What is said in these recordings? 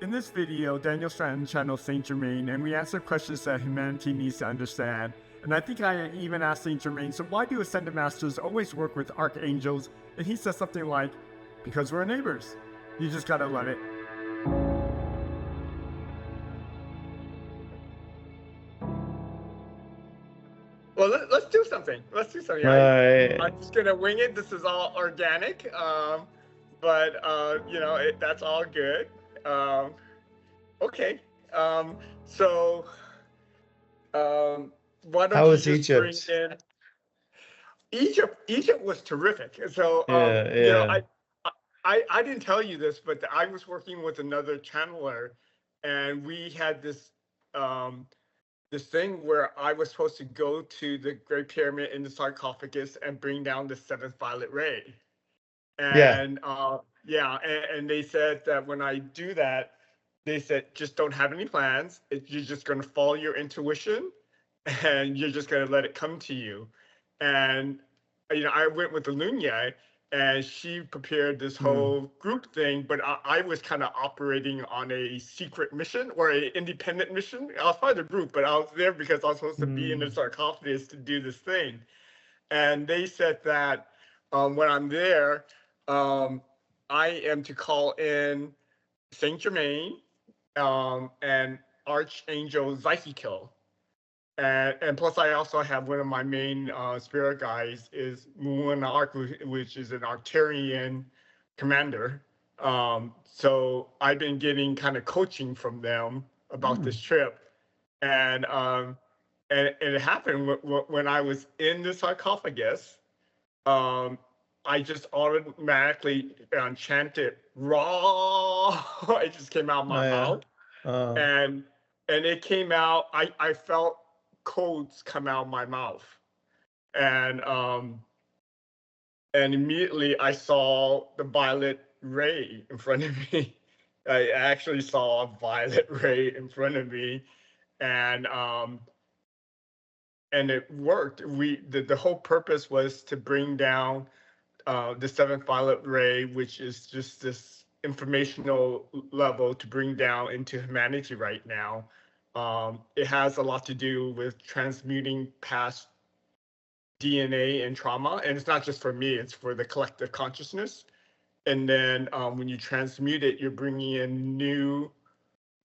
In this video, Daniel Scranton channels Saint Germain, and we answer questions that humanity needs to understand. And I think I even asked Saint Germain, so why do Ascended Masters always work with Archangels? And he says something like, because we're neighbors. You just gotta love it. Well, let's do something. Let's do something. I'm just gonna wing it. This is all organic, but that's all good. Okay. So, why don't How you was just Egypt? bring in Egypt? Egypt was terrific. So, I didn't tell you this, but I was working with another channeler, and we had this thing where I was supposed to go to the Great Pyramid in the sarcophagus and bring down the seventh violet ray. And and they said that when I do that, they said just don't have any plans. You're just going to follow your intuition, and you're just going to let it come to you. And I went with the Lunya, and she prepared this whole group thing, but I was kind of operating on a secret mission or an independent mission. I was part of the group, but I was there because I was supposed to be in the sarcophagus to do this thing. And they said that when I'm there, I am to call in Saint Germain and Archangel Zykiel. And plus, I also have one of my main spirit guides is Arc, which is an Arcturian commander. So I've been getting kind of coaching from them about this trip, and it happened when I was in the sarcophagus. I just automatically chanted "Raw." It just came out of my mouth, and it came out. I felt codes come out of my mouth, and immediately I saw the violet ray in front of me. I actually saw a violet ray in front of me, and it worked. The whole purpose was to bring down the seventh violet ray, which is just this informational level to bring down into humanity right now. It has a lot to do with transmuting past DNA and trauma, and it's not just for me, it's for the collective consciousness. And then when you transmute it, you're bringing in new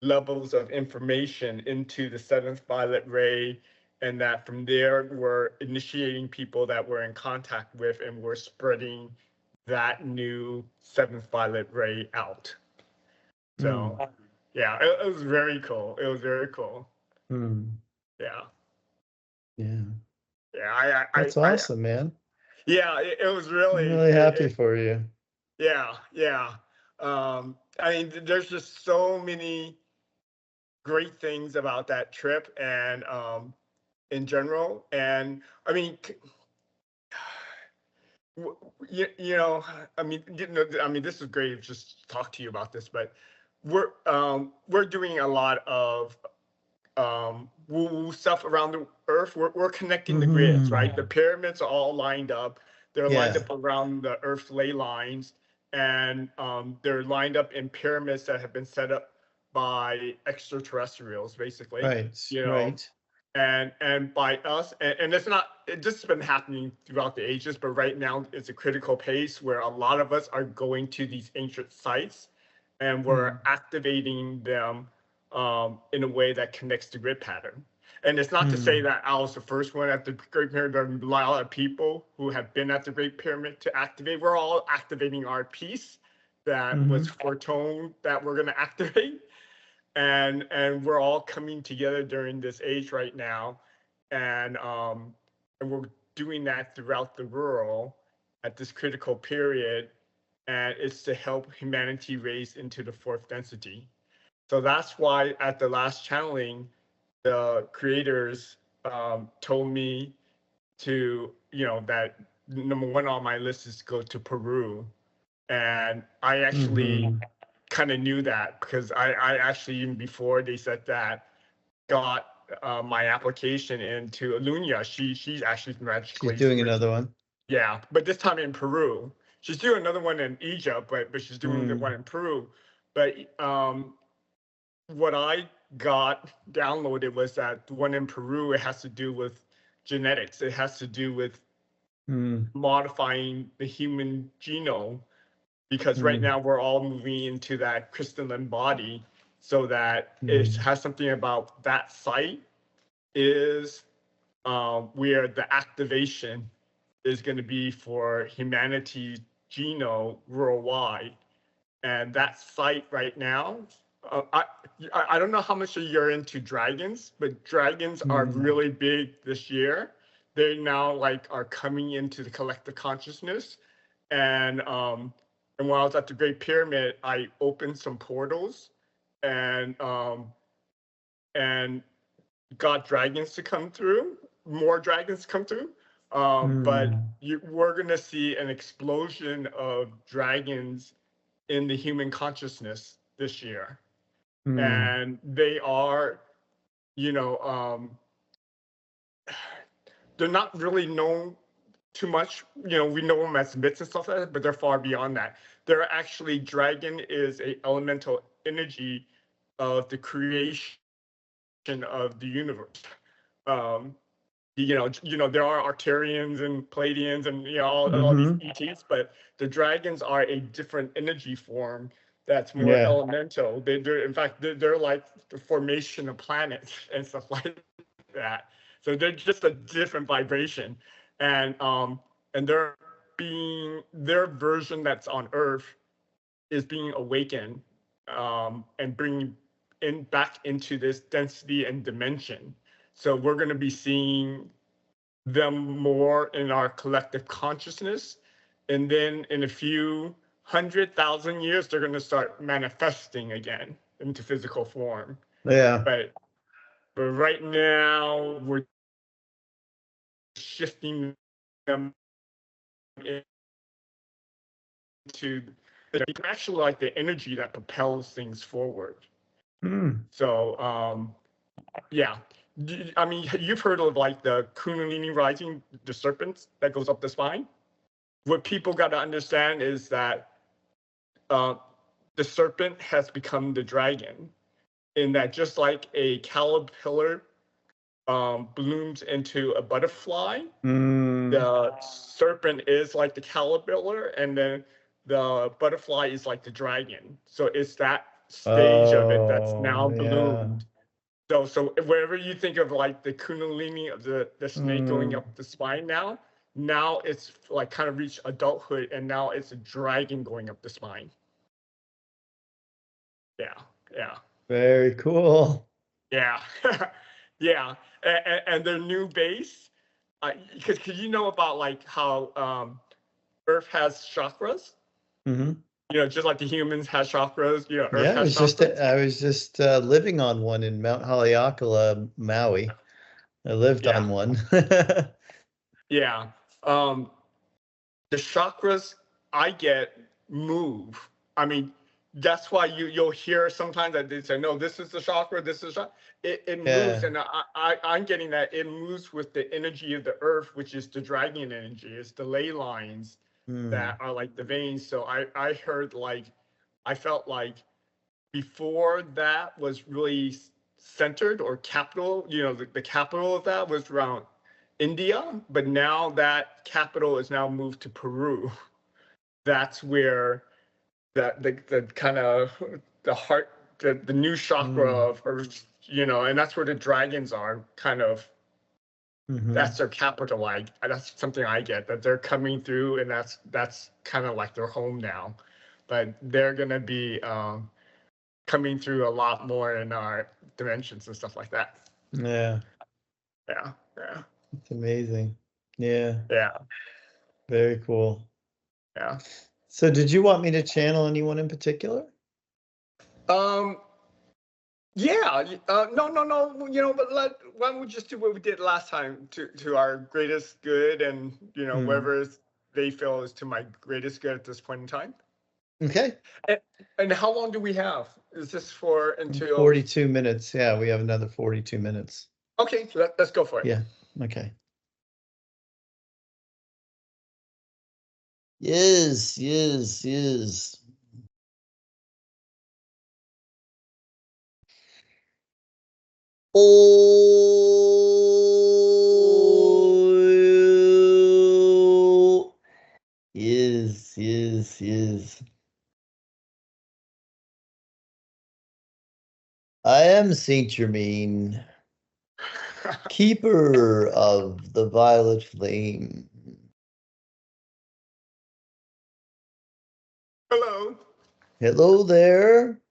levels of information into the seventh violet ray, and that from there we're initiating people that we're in contact with, and we're spreading that new seventh violet ray out. So yeah, it was very cool. It was very cool. Yeah. That's awesome, man. Yeah, it was really. I'm really happy for you. Yeah. I mean, there's just so many great things about that trip, and in general, and I mean, I mean, this is great to just talk to you about this, but we're doing a lot of woo-woo stuff around the earth. We're connecting the grids, right? The pyramids are all lined up. They're lined up around the earth's ley lines, and they're lined up in pyramids that have been set up by extraterrestrials, basically. Right. And by us, and it's not, it just been happening throughout the ages, but right now it's a critical pace where a lot of us are going to these ancient sites, and we're activating them in a way that connects the grid pattern. And it's not to say that I was the first one at the Great Pyramid. There are a lot of people who have been at the Great Pyramid to activate. We're all activating our piece that was foretold that we're going to activate. And we're all coming together during this age right now, and we're doing that throughout the world at this critical period, and it's to help humanity raise into the fourth density. So that's why at the last channeling, the creators told me to, that number one on my list is go to Peru, and I actually kind of knew that because I actually, even before they said that, got my application into Alunia. She's actually magically. She's doing another one. Yeah, but this time in Peru. She's doing another one in Egypt, but she's doing the one in Peru. But what I got downloaded was that the one in Peru, it has to do with genetics. It has to do with modifying the human genome, because right now we're all moving into that crystalline body, so that it has something about that site is where the activation is going to be for humanity's genome worldwide. And that site right now, I don't know how much you're into dragons, but dragons are really big this year. They now like are coming into the collective consciousness. And when I was at the Great Pyramid, I opened some portals and got dragons to come through, more dragons to come through. But we're gonna see an explosion of dragons in the human consciousness this year. And they are, you know, they're not really known too much. You know, we know them as myths and stuff like that, but they're far beyond that. They're actually, dragon is a elemental energy of the creation of the universe. You know, there are Arcturians and Palladians and, you know, all these ETs, but the dragons are a different energy form that's more elemental. They're in fact, they're like the formation of planets and stuff like that. So they're just a different vibration. And their version that's on Earth is being awakened and bringing back into this density and dimension. So we're going to be seeing them more in our collective consciousness. And then in a few 100,000 years, they're going to start manifesting again into physical form. Yeah. But right now, we're shifting them into actually like the energy that propels things forward. So, yeah. I mean, you've heard of like the Kundalini rising, the serpents that goes up the spine. What people got to understand is that the serpent has become the dragon, in that just like a caterpillar blooms into a butterfly, the serpent is like the caterpillar, and then the butterfly is like the dragon. So it's that stage of it that's now bloomed. So wherever you think of like the Kundalini of the snake going up the spine now it's like kind of reached adulthood, and now it's a dragon going up the spine. Yeah. Very cool. Yeah. Yeah. And their new base, because you know about like how Earth has chakras? You know, just like the humans has chakras, you know, Earth has chakras. I was just living on one in Mount Haleakala, Maui. I lived on one. Yeah. The chakras I get move. I mean, that's why you'll hear sometimes that they say, no, this is the chakra, this is it moves, and I'm getting that it moves with the energy of the earth, which is the dragon energy. It's the ley lines that are like the veins. So I heard like, I felt like before that was really centered or capital, you know, the capital of that was around India, but now that capital is now moved to Peru. That's where the kind of the heart, the new chakra of Earth, you know, and that's where the dragons are kind of. That's their capital. That's something I get, that they're coming through, and that's kind of like their home now. But they're gonna be coming through a lot more in our dimensions and stuff like that. Yeah. It's amazing. Yeah. Very cool. Yeah. So did you want me to channel anyone in particular? Yeah. No. You know, but why don't we just do what we did last time to our greatest good, and you know, whatever they feel is to my greatest good at this point in time. Okay. And how long do we have? Is this for until 42 minutes? Yeah, we have another 42 minutes. Okay, so let's go for it. Yeah. Okay. Yes. Oh, is. I am Saint Germain, keeper of the violet flame. Hello. Hello there.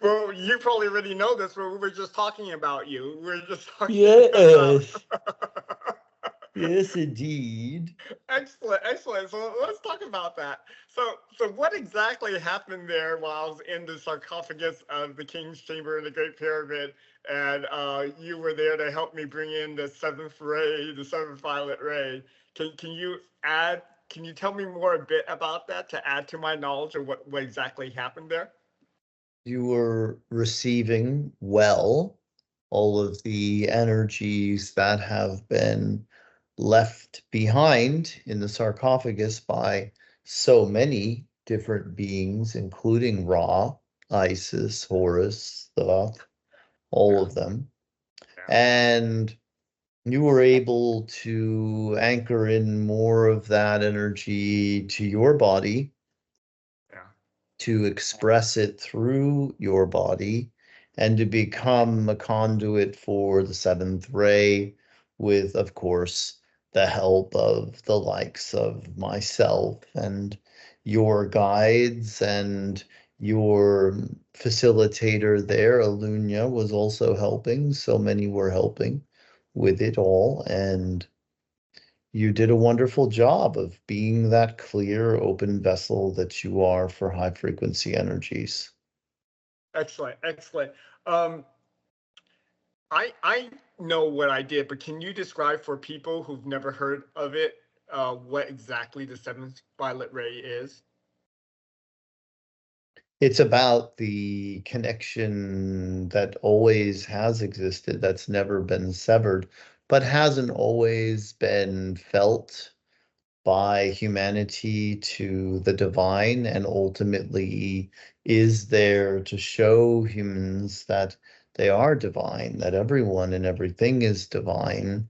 Well, you probably already know this, but we were just talking about you. We were just talking about. Yes, yes, indeed. Excellent, excellent. So let's talk about that. So what exactly happened there while I was in the sarcophagus of the King's Chamber in the Great Pyramid, and you were there to help me bring in the seventh ray, the seventh violet ray? Can you add? Can you tell me more a bit about that to add to my knowledge of what exactly happened there? You were receiving well all of the energies that have been left behind in the sarcophagus by so many different beings, including Ra, Isis, Horus, Thoth, all Yeah, of them. yeah, And you were able to anchor in more of that energy to your body, yeah, to express it through your body, and to become a conduit for the seventh ray, with, of course, the help of the likes of myself and your guides, and your facilitator there, Alunya, was also helping. So many were helping with it all. And you did a wonderful job of being that clear, open vessel that you are for high frequency energies. excellent, excellent. Um, I know what I did, but can you describe for people who've never heard of it, what exactly the seventh violet ray is? It's about the connection that always has existed, that's never been severed, but hasn't always been felt by humanity to the divine, and ultimately is there to show humans that they are divine, that everyone and everything is divine.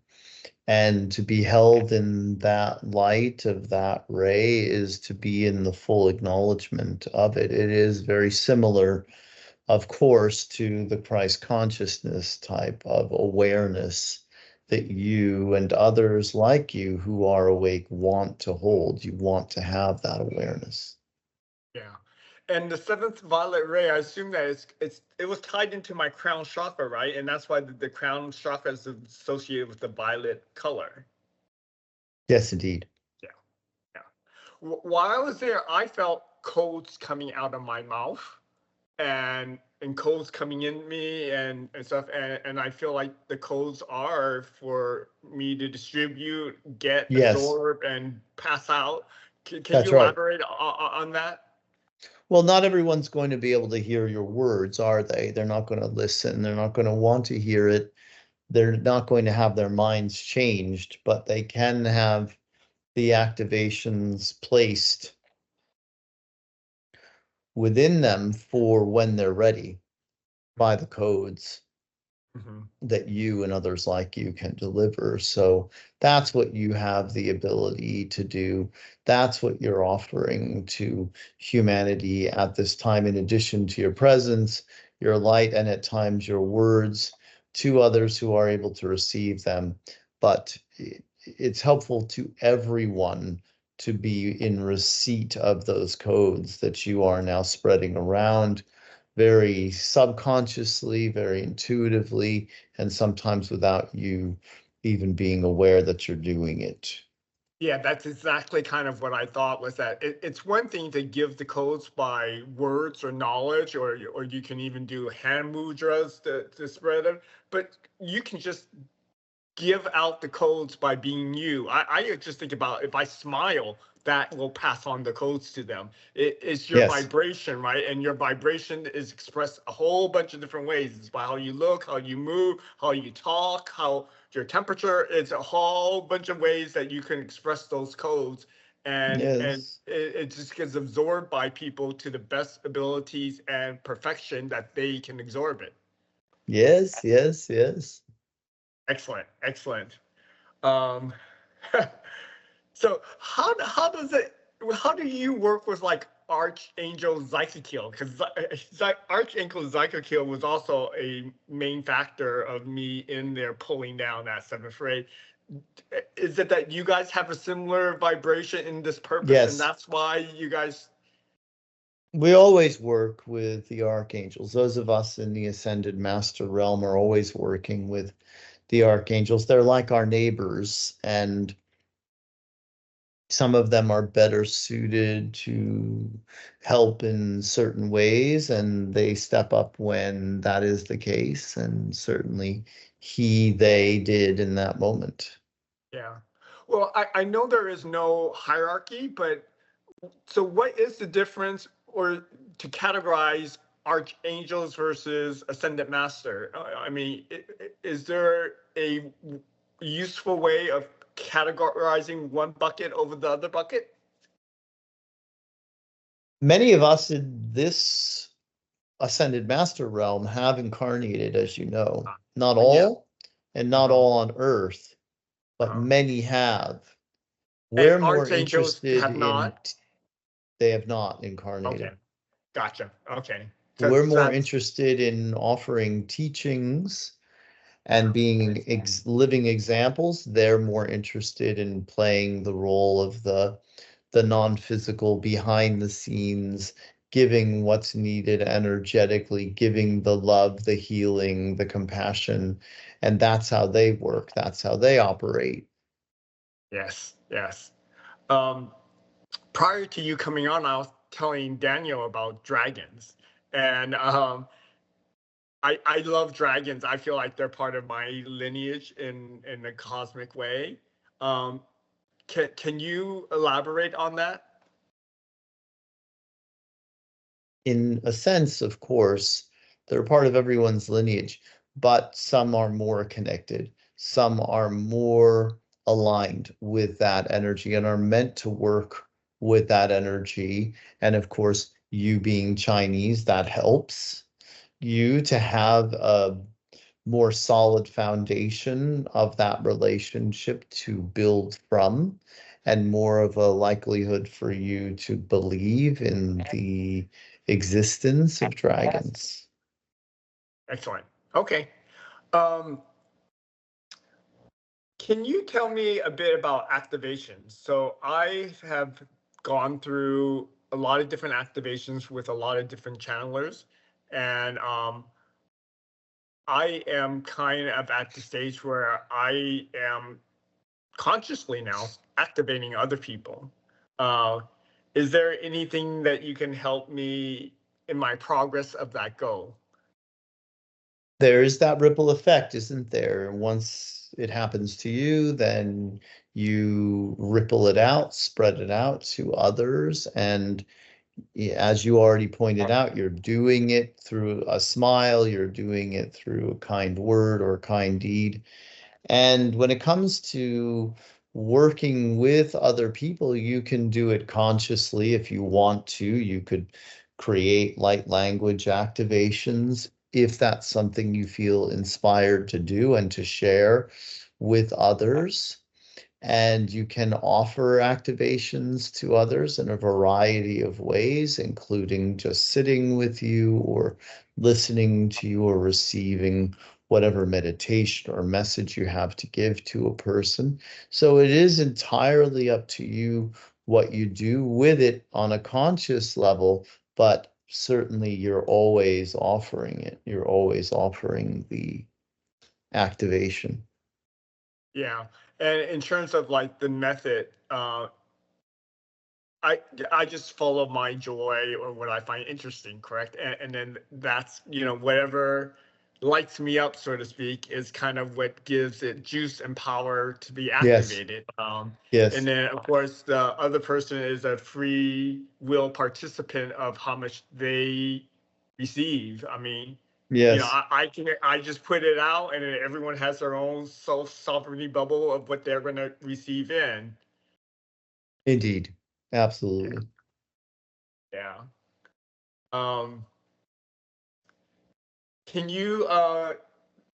And to be held in that light of that ray is to be in the full acknowledgement of it. It is very similar, of course, to the Christ consciousness type of awareness that you and others like you who are awake want to hold. You want to have that awareness. Yeah. And the seventh violet ray, I assume that it was tied into my crown chakra, right? And that's why the crown chakra is associated with the violet color. Yes, indeed. Yeah. Yeah. While I was there, I felt codes coming out of my mouth and codes coming in me and stuff. And I feel like the codes are for me to distribute, get, Yes, absorb, and pass out. Can that's you right. elaborate on that? Well, not everyone's going to be able to hear your words, are they? They're not going to listen. They're not going to want to hear it. They're not going to have their minds changed, but they can have the activations placed within them for when they're ready by the codes Mhm. that you and others like you can deliver. So that's what you have the ability to do. That's what you're offering to humanity at this time, in addition to your presence, your light, and at times your words to others who are able to receive them. But it's helpful to everyone to be in receipt of those codes that you are now spreading around, very subconsciously, very intuitively, and sometimes without you even being aware that you're doing it. Yeah, that's exactly kind of what I thought was that it's one thing to give the codes by words or knowledge, or you can even do hand mudras to spread it, but you can just give out the codes by being you. I just think about if I smile, that will pass on the codes to them. It's your Yes, vibration, right? And your vibration is expressed a whole bunch of different ways. It's by how you look, how you move, how you talk, how your temperature. It's a whole bunch of ways that you can express those codes. And yes. it just gets absorbed by people to the best abilities and perfection that they can absorb it. Yes, yes, yes. Excellent, excellent. Um, so how do you work with like Archangel Zykakiel? Because Archangel Zykakiel was also a main factor of me in there pulling down that seventh ray. Is it that you guys have a similar vibration in this purpose, and Yes. that's why you guys? We always work with the archangels. Those of us in the Ascended Master realm are always working with the archangels. They're like our neighbors, and some of them are better suited to help in certain ways, and they step up when that is the case. And certainly they did in that moment. Yeah. Well, I know there is no hierarchy, but so what is the difference or to categorize archangels versus ascended master? I mean, is there a useful way of categorizing one bucket over the other bucket? Many of us in this Ascended Master realm have incarnated, as you know. Not Yeah. all, and not Uh-huh. all on Earth, but Uh-huh. many have. And We're more archangels interested have in, not. they have not Okay. incarnated. Gotcha. Okay. We're Because more that's interested in offering teachings and being living examples. They're more interested in playing the role of the non-physical behind the scenes, giving what's needed energetically, giving the love, the healing, the compassion, and that's how they work. That's how they operate. yes, yes. Um, Prior to you coming on, I was telling Daniel about dragons, and I love dragons. I feel like they're part of my lineage in a cosmic way. Um, can you elaborate on that? In a sense, of course, they're part of everyone's lineage, but some are more connected, some are more aligned with that energy and are meant to work with that energy. And of course, you being Chinese, that helps you to have a more solid foundation of that relationship to build from, and more of a likelihood for you to believe in the existence of dragons. Excellent. Okay. Um, can you tell me a bit about activations? So I have gone through a lot of different activations with a lot of different channelers, and I am kind of at the stage where I am consciously now activating other people. Uh, is there anything that you can help me in my progress of that goal? There is that ripple effect, isn't there? Once it happens to you, then you ripple it out, spread it out to others. And as you already pointed out, you're doing it through a smile, you're doing it through a kind word or a kind deed. And when it comes to working with other people, you can do it consciously if you want to. You could create light language activations if that's something you feel inspired to do and to share with others. And you can offer activations to others in a variety of ways, including just sitting with you or listening to you or receiving whatever meditation or message you have to give to a person. So it is entirely up to you what you do with it on a conscious level, but certainly you're always offering it. You're always offering the activation. Yeah. And in terms of like the method, I I just follow my joy or what I find interesting, correct? And then that's, whatever lights me up, so to speak, is kind of what gives it juice and power to be Yes, activated. And yes, then of course the other person is a free will participant of how much they receive. I mean, yes. I just put it out, and then everyone has their own self sovereignty bubble of what they're going to receive in. Indeed. Absolutely. Yeah. Um, Can you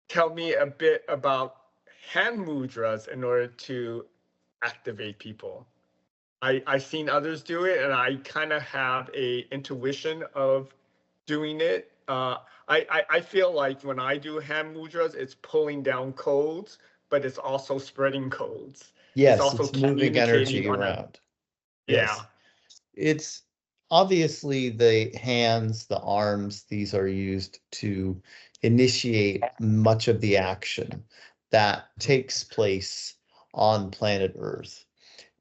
tell me a bit about hand mudras in order to activate people? I've seen others do it, and I kind of have a intuition of doing it. I feel like when I do hand mudras, it's pulling down codes, but it's also spreading codes. It's Yes, also it's moving communicating energy on a, around. yeah, Yes. It's obviously the hands, the arms, these are used to initiate much of the action that takes place on planet Earth.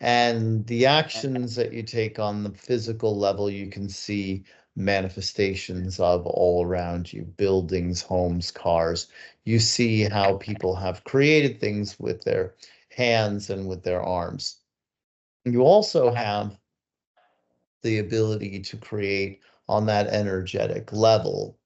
And the actions that you take on the physical level, you can see manifestations of all around you, buildings, homes, cars. You see how people have created things with their hands and with their arms. You also have the ability to create on that energetic level.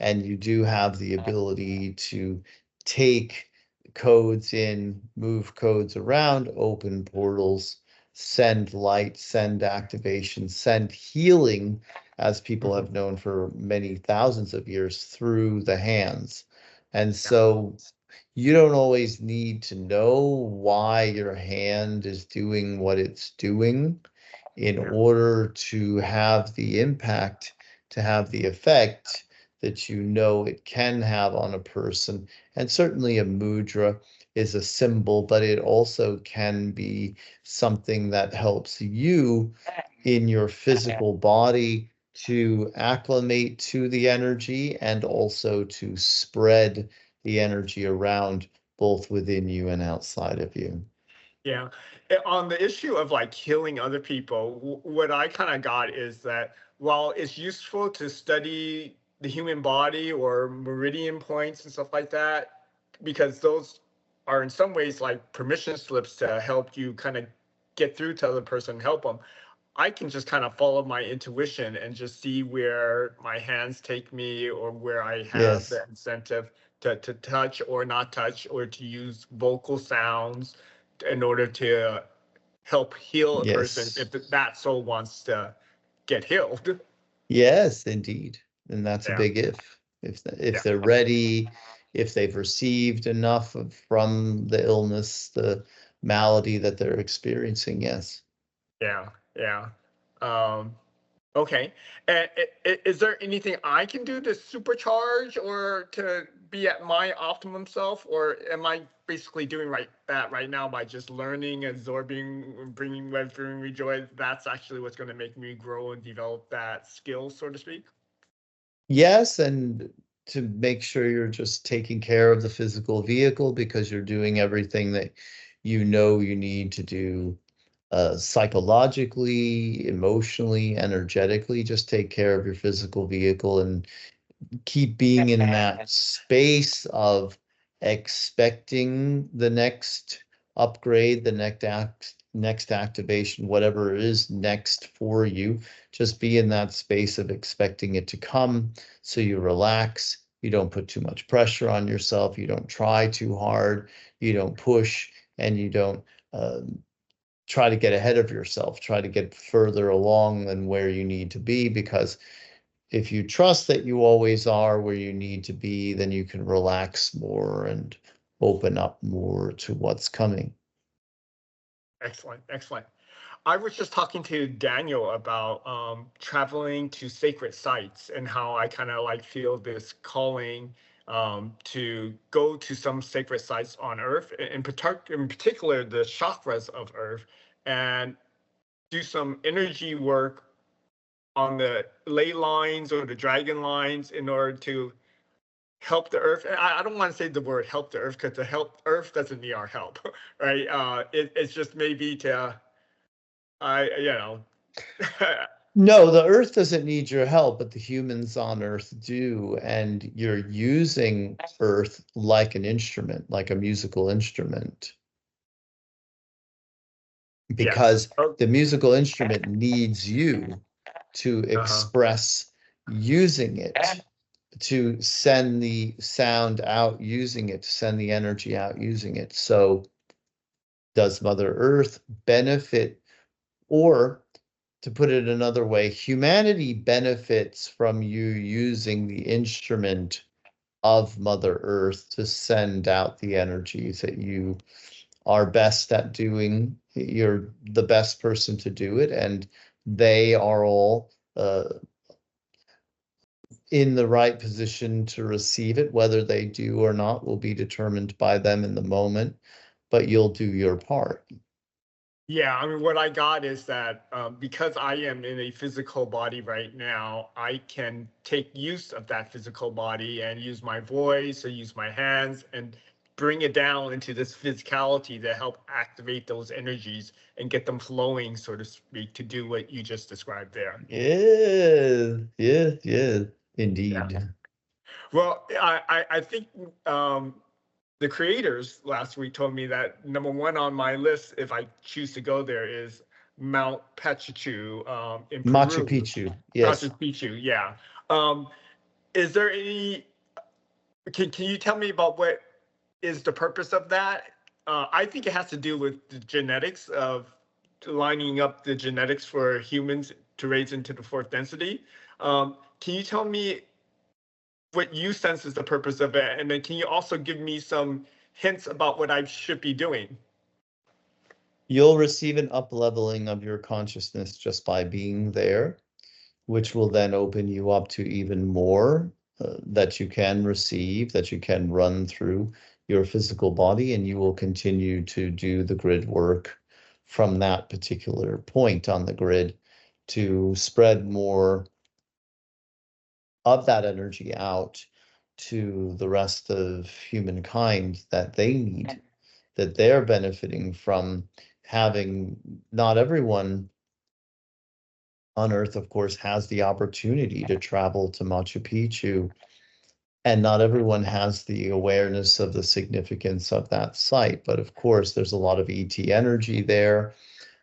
And you do have the ability to take codes in, move codes around, open portals, send light, send activation, send healing, as people mhm, have known for many thousands of years, through the hands. And yeah, so you don't always need to know why your hand is doing what it's doing in yeah, order to have the impact, to have the effect that you know it can have on a person. And certainly a mudra is a symbol, but it also can be something that helps you in your physical body to acclimate to the energy and also to spread the energy around both within you and outside of you. yeah. On the issue of like healing other people, what I kind of got is that while it's useful to study the human body or meridian points and stuff like that, because those are in some ways like permission slips to help you kind of get through to the other person, help them. I can just kind of follow my intuition and just see where my hands take me or where I have Yes, the incentive to touch or not touch or to use vocal sounds in order to help heal a person yes. if that soul wants to get healed. Yes, indeed. And that's a Yeah, big if. If yeah, they're ready, if they've received enough from the illness, the malady that they're experiencing, yes. yeah, yeah. Um, Okay. And is there anything I can do to supercharge or to be at my optimum self, or am I basically doing that right now by just learning, absorbing, bringing me joy? That's actually what's going to make me grow and develop that skill, so to speak. Yes, and to make sure you're just taking care of the physical vehicle because you're doing everything that you know you need to do psychologically, emotionally, energetically. Just take care of your physical vehicle and keep being in that space of expecting the next upgrade, the next activation, whatever it is next for you. Just be in that space of expecting it to come so you relax. You don't put too much pressure on yourself. You don't try too hard. You don't push and you don't try to get ahead of yourself, try to get further along than where you need to be, because if you trust that you always are where you need to be, then you can relax more and open up more to what's coming. Excellent, excellent. I was just talking to Daniel about traveling to sacred sites and how I kind of like feel this calling to go to some sacred sites on Earth, in particular the chakras of Earth, and do some energy work on the ley lines or the dragon lines in order to help the Earth. And I don't want to say the word help the Earth because the help Earth doesn't need our help, right? It's just maybe to I you know. No, the earth doesn't need your help, but the humans on earth do. And you're using earth like an instrument, like a musical instrument, Yes. because Oh, the musical instrument needs you to uh-huh. express using it, to send the sound out using it, to send the energy out using it. So does Mother Earth benefit, or to put it another way, humanity benefits from you using the instrument of Mother Earth to send out the energies that you are best at doing. You're the best person to do it, and they are all in the right position to receive it. Whether they do or not will be determined by them in the moment, but you'll do your part. Yeah, I mean, what I got is that because I am in a physical body right now, I can take use of that physical body and use my voice or use my hands and bring it down into this physicality to help activate those energies and get them flowing, so to speak, to do what you just described there. Yeah, Yeah. indeed. Well, I think the creators last week told me that number one on my list, if I choose to go there, is Mount Picchu in Machu Peru. Picchu, Machu yes. Picchu, yeah. Um, is there any? Can you tell me about what is the purpose of that? I think it has to do with the genetics of lining up the genetics for humans to raise into the fourth density. Can you tell me what you sense is the purpose of it? And then can you also give me some hints about what I should be doing? You'll receive an up-leveling of your consciousness just by being there, which will then open you up to even more that you can receive, that you can run through your physical body, and you will continue to do the grid work from that particular point on the grid to spread more of that energy out to the rest of humankind that they need, that they're benefiting from having. Not everyone on Earth, of course, has the opportunity to travel to Machu Picchu, and not everyone has the awareness of the significance of that site. But of course, there's a lot of ET energy there.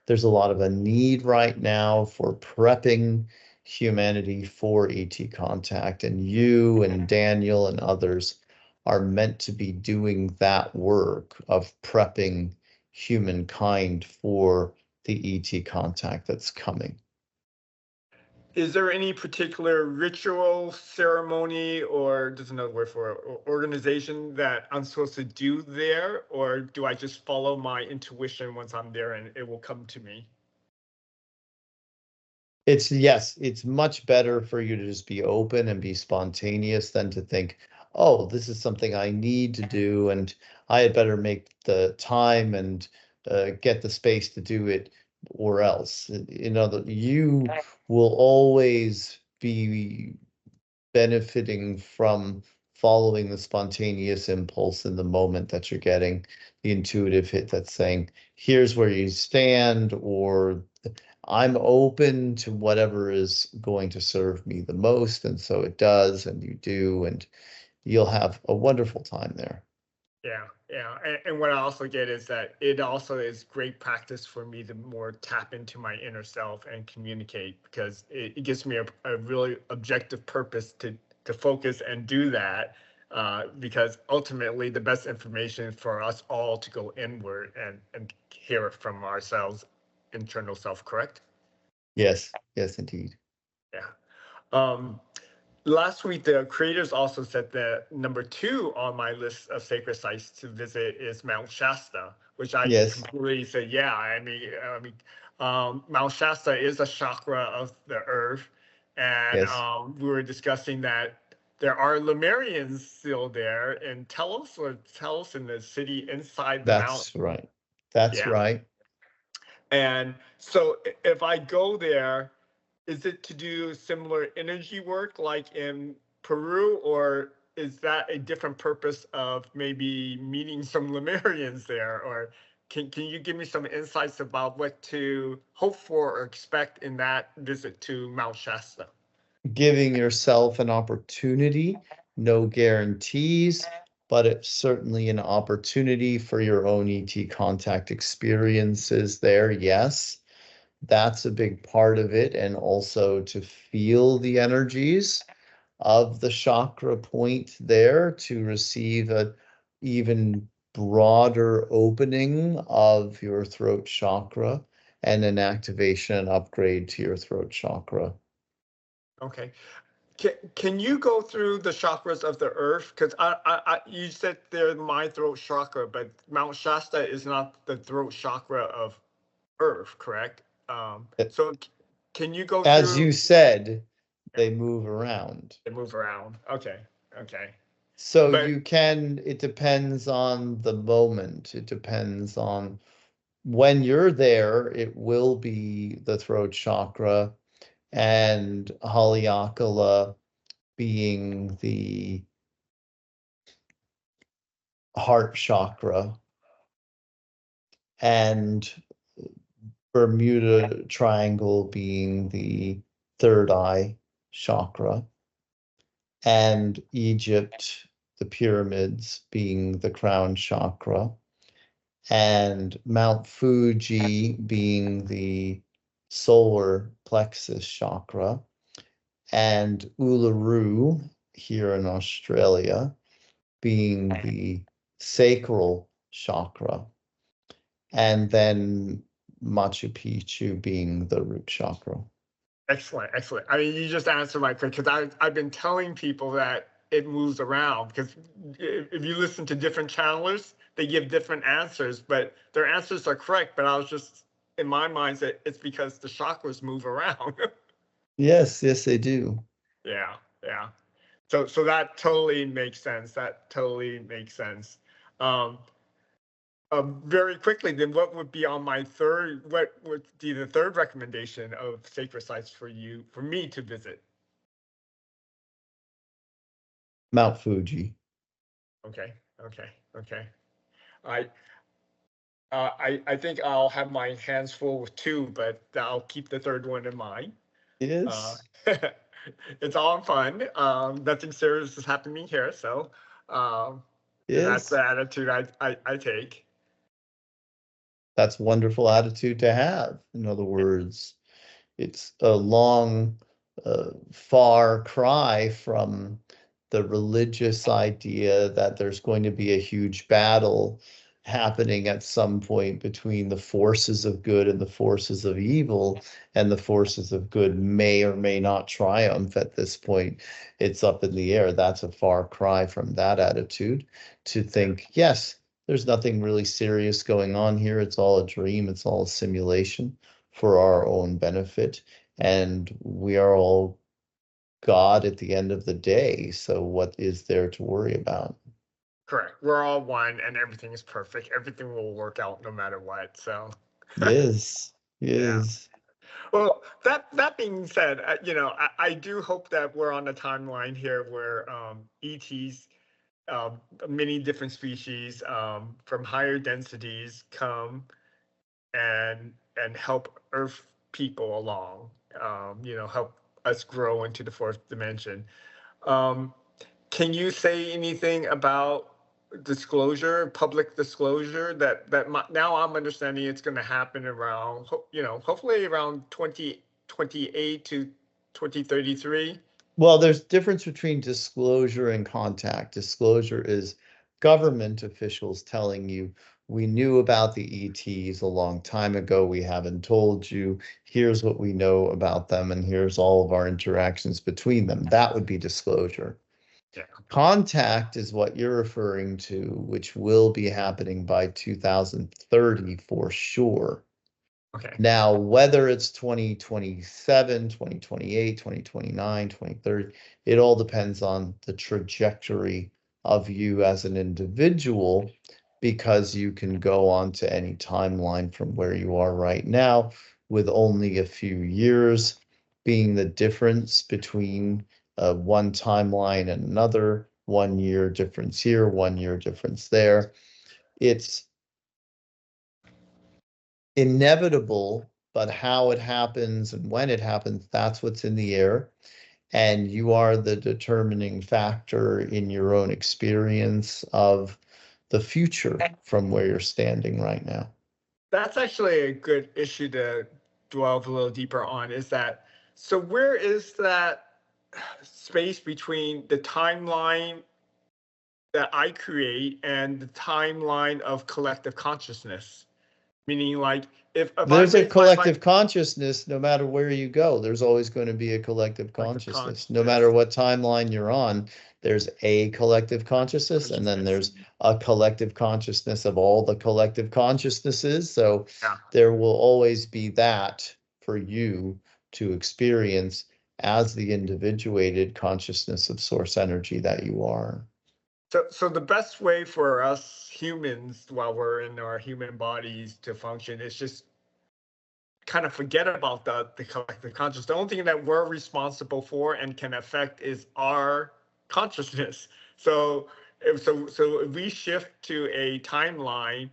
There's a lot of a need right now for prepping humanity for ET contact, and you and Daniel and others are meant to be doing that work of prepping humankind for the ET contact that's coming. Is there any particular ritual, ceremony, or there's another word for it, or organization that I'm supposed to do there? Or do I just follow my intuition once I'm there and it will come to me? Yes, it's much better for you to just be open and be spontaneous than to think, oh, this is something I need to do, and I had better make the time and get the space to do it, or else. You know, that you will always be benefiting from following the spontaneous impulse in the moment that you're getting, the intuitive hit that's saying, here's where you stand, or I'm open to whatever is going to serve me the most. And so it does, and you do, and you'll have a wonderful time there. Yeah, yeah. And what I also get is that it also is great practice for me to more tap into my inner self and communicate, because it gives me a really objective purpose to focus and do that. Because ultimately, the best information is for us all to go inward and hear it from ourselves, internal self, correct? Yes, yes, indeed. Yeah. Um, Last week, the creators also said that number two on my list of sacred sites to visit is Mount Shasta, which I Yes, completely said, yeah. Mount Shasta is a chakra of the earth, and yes, we were discussing that there are Lemurians still there in Telos in the city inside the mountain. that's right. That's Yeah, right. and so if I go there, is it to do similar energy work like in Peru, or is that a different purpose of maybe meeting some Lemurians there? Or can you give me some insights about what to hope for or expect in that visit to Mount Shasta? Giving yourself an opportunity, no guarantees, but it's certainly an opportunity for your own ET contact experiences there. Yes, that's a big part of it. And also to feel the energies of the chakra point there, to receive a even broader opening of your throat chakra and an activation and upgrade to your throat chakra. Okay. can you go through the chakras of the earth? Because you said they're my throat chakra, but Mount Shasta is not the throat chakra of earth, correct? So can you go As through? you said, they move around. They move around. Okay. Okay. So But you can, it depends on the moment. It depends on when you're there, it will be the throat chakra, and Haleakala being the heart chakra, and Bermuda Triangle being the third eye chakra, and Egypt, the pyramids being the crown chakra, and Mount Fuji being the solar plexus chakra, and Uluru here in Australia being the sacral chakra, and then Machu Picchu being the root chakra. excellent, excellent. I mean, you just answered my question, because I've been telling people that it moves around, because if you listen to different channelers, they give different answers, but their answers are correct. But I was just, in my mind, that it's because the chakras move around. Yes, yes, they do. Yeah, yeah. So that totally makes sense. That totally makes sense. Um, very quickly, then, what would be on my third? What would be the third recommendation of sacred sites for me to visit? Mount Fuji. Okay, okay, okay. I I think I'll have my hands full with two, but I'll keep the third one in mind. Uh, Yes, it's all fun. Nothing serious is happening here, so that's the yes. attitude I take. That's a wonderful attitude to have. In other words, it's a long, far cry from the religious idea that there's going to be a huge battle happening at some point between the forces of good and the forces of evil, and the forces of good may or may not triumph at this point. It's up in the air. That's a far cry from that attitude to think, yes, there's nothing really serious going on here. It's all a dream. It's all a simulation for our own benefit. And we are all God at the end of the day. So what is there to worry about? Correct. We're all one, and everything is perfect. Everything will work out no matter what. So, Yes, yeah. yes. Well, that being said, I do hope that we're on a timeline here where ETs, many different species from higher densities come and help Earth people along. Help us grow into the fourth dimension. Um, can you say anything about public disclosure now I'm understanding it's going to happen around, hopefully around 2028 to 2033. Well, there's difference between disclosure and contact. Disclosure is government officials telling you, we knew about the ETs a long time ago. We haven't told you. Here's what we know about them, and here's all of our interactions between them. That would be disclosure. Yeah. Contact is what you're referring to, which will be happening by 2030 for sure. Okay. Now, whether it's 2027, 2028, 2029, 2030, it all depends on the trajectory of you as an individual, because you can go on to any timeline from where you are right now, with only a few years being the difference between one timeline and another, 1 year difference here, 1 year difference there. It's inevitable, but how it happens and when it happens, that's what's in the air. And you are the determining factor in your own experience of the future from where you're standing right now. That's actually a good issue to delve a little deeper on, is that, so where is that space between the timeline that I create and the timeline of collective consciousness? Meaning, like, if I There's a raise my collective consciousness no matter where you go. There's always going to be a collective consciousness. No matter what timeline you're on, there's a collective consciousness, and then there's a collective consciousness of all the collective consciousnesses. So yeah. there will always be that for you to experience as the individuated consciousness of source energy that you are. So the best way for us humans, while we're in our human bodies, to function is just kind of forget about the collective consciousness. The only thing that we're responsible for and can affect is our consciousness. So if we shift to a timeline,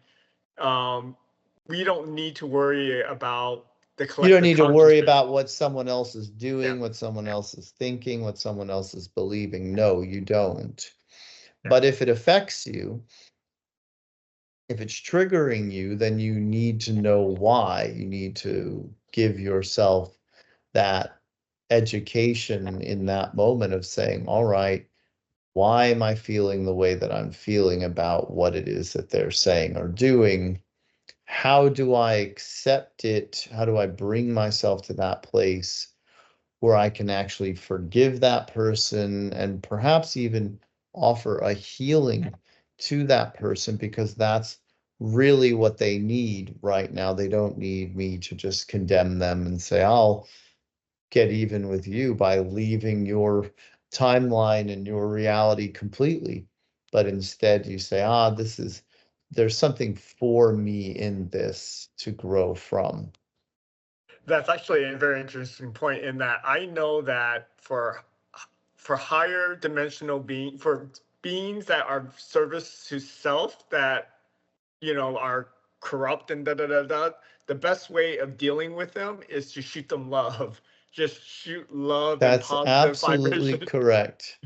we don't need to worry about the collective. You don't need to worry consciousness. about what someone else is doing, Yeah. what someone else is thinking, what someone else is believing. No, you don't. Yeah. But if it affects you, if it's triggering you, then you need to know why. You need to give yourself that education in that moment of saying, all right, why am I feeling the way that I'm feeling about what it is that they're saying or doing? How do I accept it? How do I bring myself to that place where I can actually forgive that person and perhaps even offer a healing to that person, because that's really what they need right now. They don't need me to just condemn them and say, I'll get even with you by leaving your timeline and your reality completely. But instead you say, there's something for me in this to grow from. That's actually a very interesting point, in that I know that for higher dimensional for beings that are service to self, that are corrupt and the best way of dealing with them is to shoot them love. Just shoot love and That's positive absolutely vibration. correct.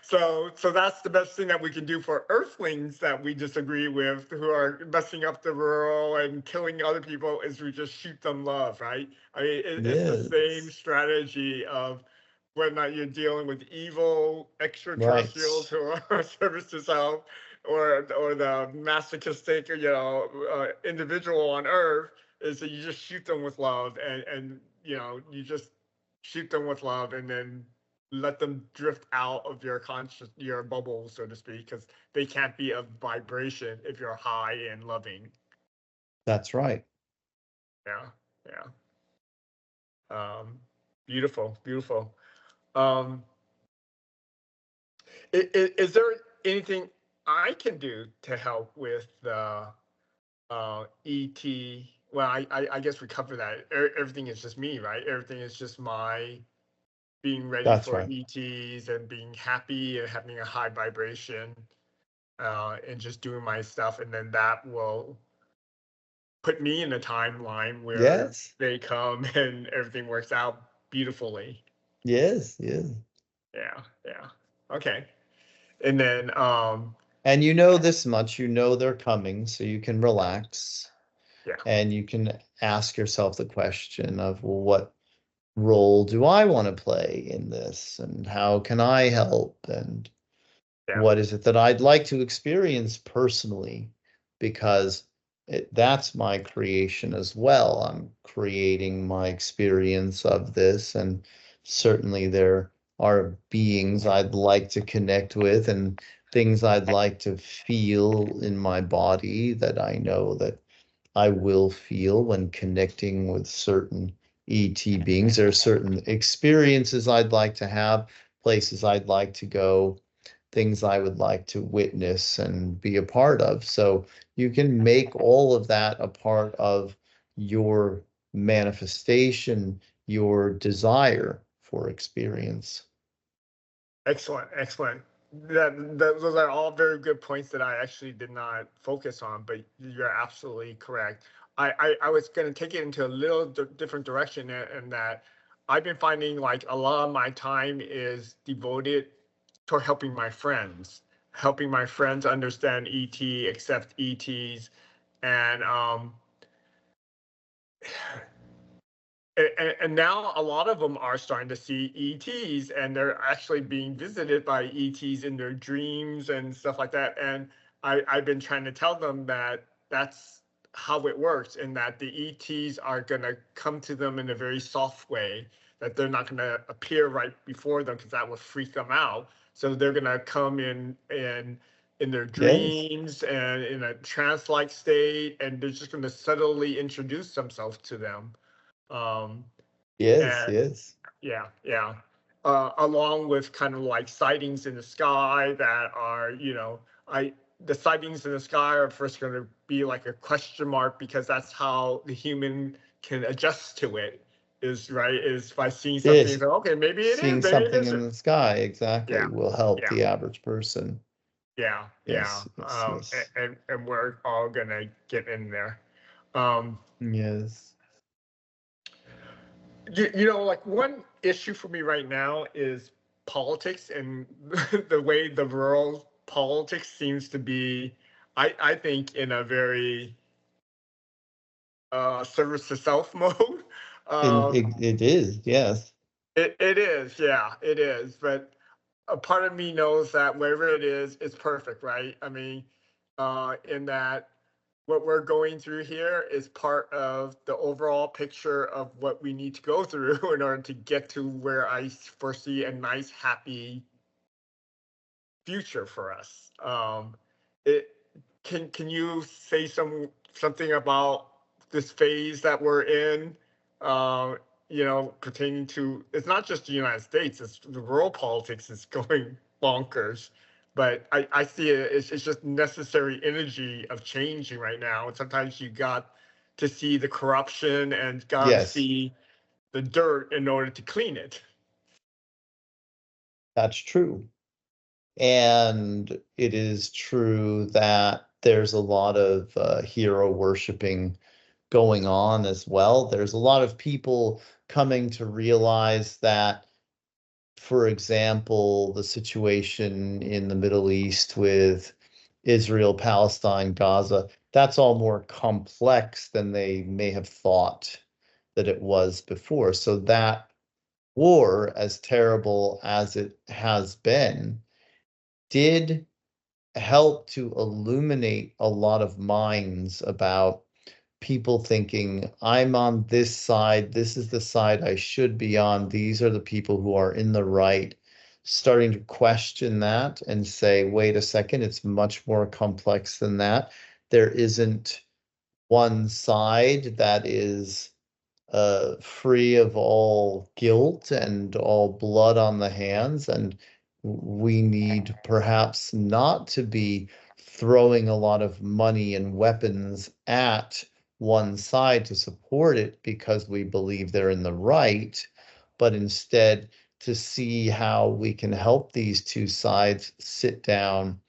So that's the best thing that we can do for earthlings that we disagree with, who are messing up the world and killing other people, is we just shoot them love, right? I mean, it's the same Yes. strategy of whether or not you're dealing with evil extraterrestrials Right. who are service to self, or the masochistic, individual on Earth, is that you just shoot them with love, and you just shoot them with love, and then let them drift out of your bubble, so to speak, because they can't be of vibration if you're high and loving. That's right. Yeah, yeah. Beautiful, beautiful. Um, is there anything I can do to help with the ET? Well, I guess we covered that. Everything is just me, right? Everything is just my being ready That's for right. ETs and being happy and having a high vibration, and just doing my stuff, and then that will put me in a timeline where Yes. they come and everything works out beautifully. Yes. Yes. Yeah, yeah. Okay. And then And you know this much, you know they're coming, so you can relax yeah. and you can ask yourself the question of, well, what role do I want to play in this? And how can I help? And Yeah. what is it that I'd like to experience personally? Because that's my creation as well. I'm creating my experience of this, and certainly there are beings I'd like to connect with and things I'd like to feel in my body that I know that I will feel when connecting with certain ET beings. There are certain experiences I'd like to have, places I'd like to go, things I would like to witness and be a part of. So you can make all of that a part of your manifestation, your desire for experience. Excellent, excellent. Those are all very good points that I actually did not focus on, but you're absolutely correct. I was going to take it into a little different direction, in that I've been finding like a lot of my time is devoted toward helping my friends understand ET, accept ETs, and and now a lot of them are starting to see ETs, and they're actually being visited by ETs in their dreams and stuff like that. And I've been trying to tell them that that's how it works, in that the ETs are going to come to them in a very soft way, that they're not going to appear right before them because that would freak them out. So they're going to come in their Yes. dreams and in a trance-like state, and they're just going to subtly introduce themselves to them. Yes. And Yes. yeah. Along with kind of like sightings in the sky that are, the sightings in the sky are first going to be like a question mark, because that's how the human can adjust to it, is by seeing something and Yes. go, okay, maybe it is, Seeing maybe it something in isn't. the sky exactly Yeah, will help yeah, the average person. yeah. Yes. Yes. Yes. And we're all going to get in there. Um, Yes. like one issue for me right now is politics, and the way the world politics seems to be, I think, in a very service to self mode. It is. Yes. It is, yeah, it is. But a part of me knows that wherever it is, it's perfect, right? I mean, in that what we're going through here is part of the overall picture of what we need to go through in order to get to where I foresee a nice, happy future for us. It can you say something about this phase that we're in? Pertaining to, it's not just the United States; it's the world politics is going bonkers. But I see it. It's just necessary energy of changing right now, and sometimes you got to see the corruption and got to Yes. see the dirt in order to clean it. That's true. And it is true that there's a lot of hero worshiping going on as well. There's a lot of people coming to realize that, for example, the situation in the Middle East with Israel, Palestine, Gaza, that's all more complex than they may have thought that it was before. So that war, as terrible as it has been, did help to illuminate a lot of minds about people thinking, I'm on this side, this is the side I should be on, these are the people who are in the right, starting to question that and say, wait a second, it's much more complex than that. There isn't one side that is free of all guilt and all blood on the hands, and we need perhaps not to be throwing a lot of money and weapons at one side to support it because we believe they're in the right, but instead to see how we can help these two sides sit down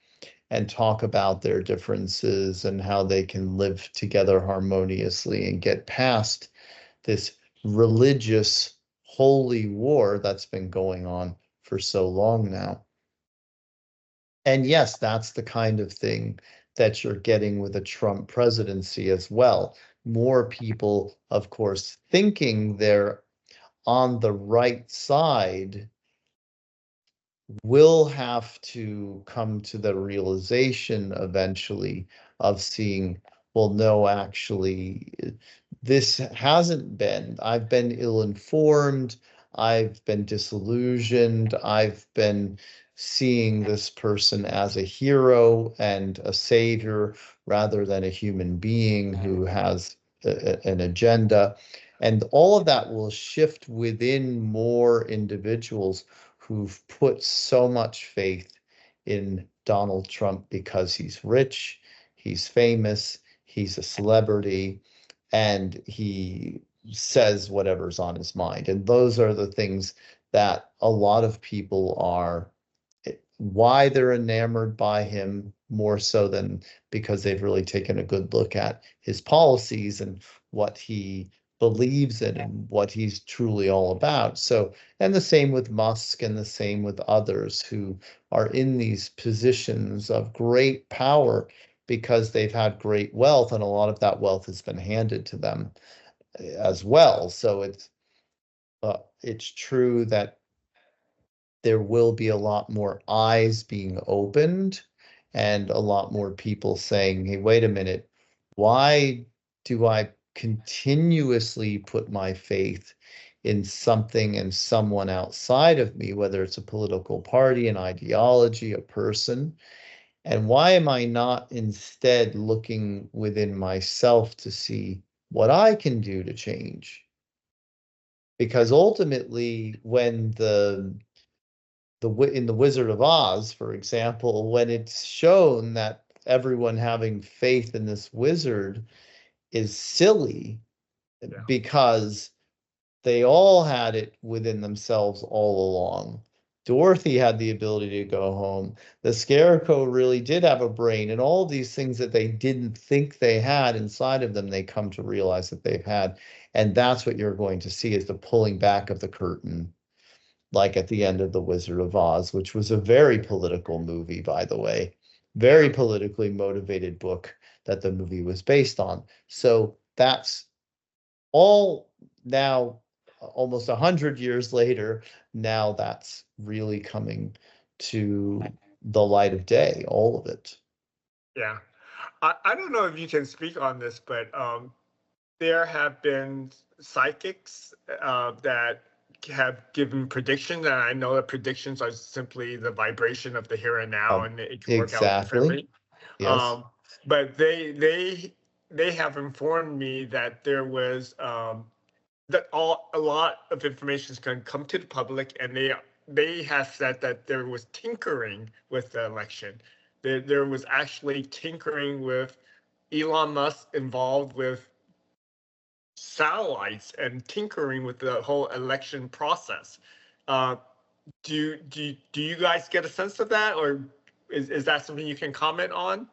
and talk about their differences and how they can live together harmoniously and get past this religious holy war that's been going on for so long now. And yes, that's the kind of thing that you're getting with a Trump presidency as well. More people, of course, thinking they're on the right side will have to come to the realization eventually of seeing, well, no, actually, this hasn't been. I've been ill-informed. I've been disillusioned. I've been seeing this person as a hero and a savior rather than a human being who has an agenda. And all of that will shift within more individuals who've put so much faith in Donald Trump because he's rich, he's famous, he's a celebrity, and he says whatever's on his mind. And those are the things that a lot of people are, why they're enamored by him more so than because they've really taken a good look at his policies and what he believes in and what he's truly all about. So, and the same with Musk and the same with others who are in these positions of great power because they've had great wealth, and a lot of that wealth has been handed to them as well. So it's true that there will be a lot more eyes being opened and a lot more people saying, hey, wait a minute, why do I continuously put my faith in something and someone outside of me, whether it's a political party, an ideology, a person? And why am I not instead looking within myself to see what I can do to change? Because ultimately, when in the Wizard of Oz, for example, when it's shown that everyone having faith in this wizard is silly because they all had it within themselves all along. Dorothy had the ability to go home. The Scarecrow really did have a brain, and all these things that they didn't think they had inside of them, they come to realize that they've had. And that's what you're going to see is the pulling back of the curtain, like at the end of The Wizard of Oz, which was a very political movie, by the way, very politically motivated book that the movie was based on. So that's all now, almost 100 years later, now that's really coming to the light of day, all of it. Yeah. I don't know if you can speak on this, but there have been psychics that have given predictions, and I know that predictions are simply the vibration of the here and now, and it can work out differently. Yes. But they have informed me that there was that a lot of information is going to come to the public, and they have said that there was tinkering with the election. There was actually tinkering with Elon Musk involved with satellites and tinkering with the whole election process. Do you guys get a sense of that, or is that something you can comment on?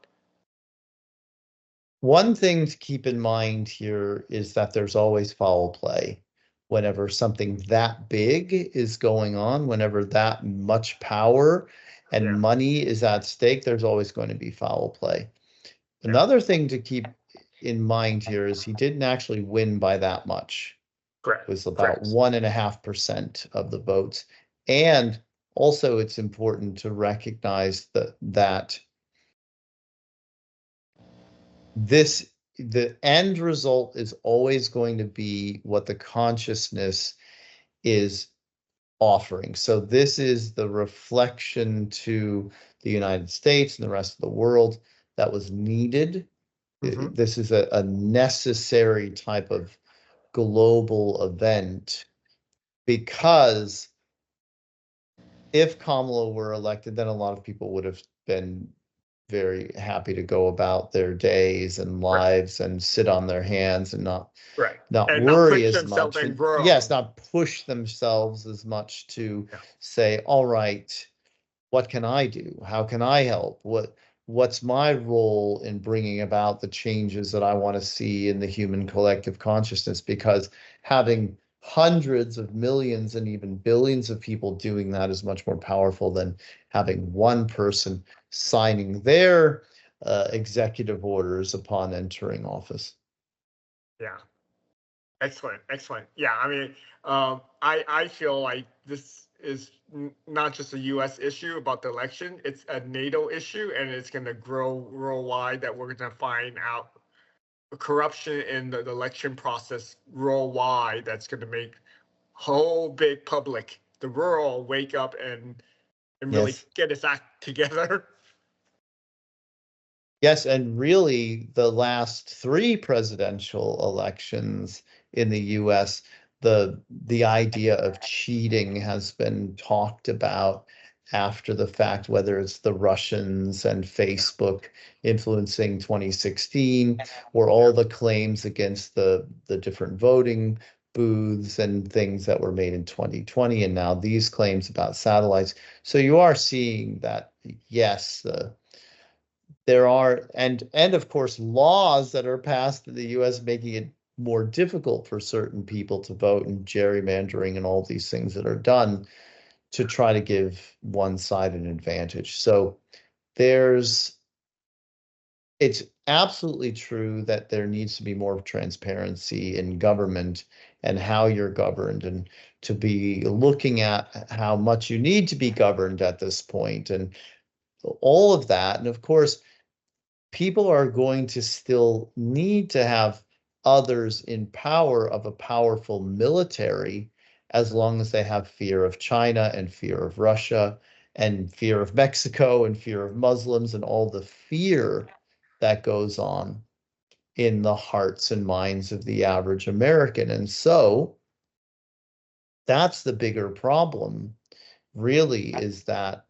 One thing to keep in mind here is that there's always foul play. Whenever something that big is going on, whenever that much power and money is at stake, there's always going to be foul play. Another thing to keep in mind here is he didn't actually win by that much. Correct. It was about 1.5% of the votes. And also it's important to recognize that the end result is always going to be what the consciousness is offering. So this is the reflection to the United States and the rest of the world that was needed. This is a necessary type of global event, because if Kamala were elected, then a lot of people would have been very happy to go about their days and lives and sit on their hands and not worry as much. Yes, not push themselves as much to say, all right, what can I do? How can I help? What's my role in bringing about the changes that I want to see in the human collective consciousness? Because having hundreds of millions and even billions of people doing that is much more powerful than having one person signing their executive orders upon entering office. Yeah. Excellent. Yeah, I mean, I feel like this is not just a U.S. issue about the election. It's a NATO issue, and it's going to grow worldwide, that we're going to find out corruption in the election process worldwide that's going to make whole big public, the world, wake up and really get its act together. Yes, and really the last 3 presidential elections in the US, the idea of cheating has been talked about after the fact, whether it's the Russians and Facebook influencing 2016, or all the claims against the different voting booths and things that were made in 2020, and now these claims about satellites. So you are seeing that, yes, there are, and of course, laws that are passed in the US making it more difficult for certain people to vote, and gerrymandering and all these things that are done to try to give one side an advantage. So it's absolutely true that there needs to be more transparency in government and how you're governed, and to be looking at how much you need to be governed at this point, and all of that. And of course, people are going to still need to have others in power of a powerful military as long as they have fear of China and fear of Russia and fear of Mexico and fear of Muslims and all the fear that goes on in the hearts and minds of the average American. And so that's the bigger problem, really, is that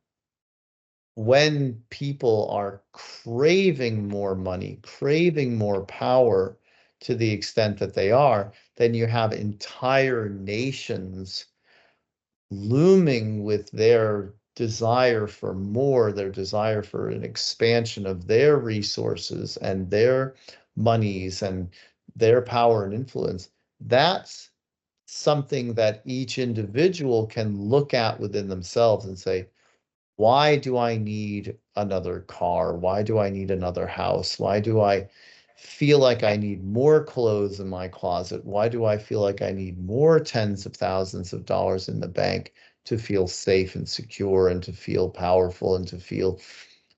when people are craving more money, craving more power to the extent that they are, then you have entire nations looming with their desire for more, their desire for an expansion of their resources and their monies and their power and influence. That's something that each individual can look at within themselves and say, why do I need another car? Why do I need another house? Why do I feel like I need more clothes in my closet? Why do I feel like I need more tens of thousands of dollars in the bank to feel safe and secure and to feel powerful and to feel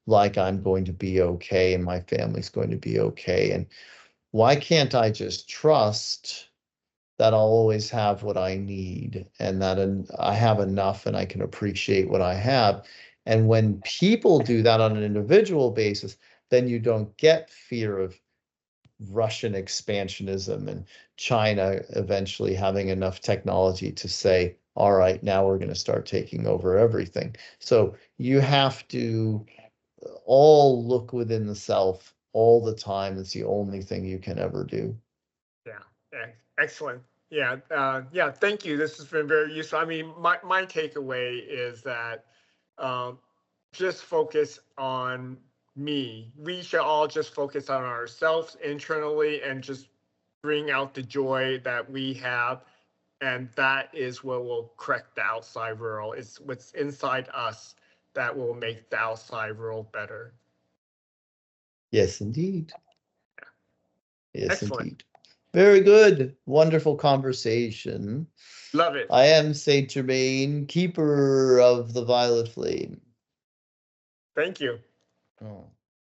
like I'm going to be okay and my family's going to be okay? And why can't I just trust that I'll always have what I need and that I have enough and I can appreciate what I have? And when people do that on an individual basis, then you don't get fear of Russian expansionism and China eventually having enough technology to say, all right, now we're going to start taking over everything. So you have to all look within the self all the time. It's the only thing you can ever do. Yeah, excellent. Yeah, yeah, thank you. This has been very useful. I mean, my takeaway is that just focus on me. We should all just focus on ourselves internally and just bring out the joy that we have. And that is what will correct the outside world. It's what's inside us that will make the outside world better. Yes, indeed. Yes, Excellent. indeed. Very good. Wonderful conversation. Love it. I am Saint Germain, keeper of the violet flame. Thank you. Oh.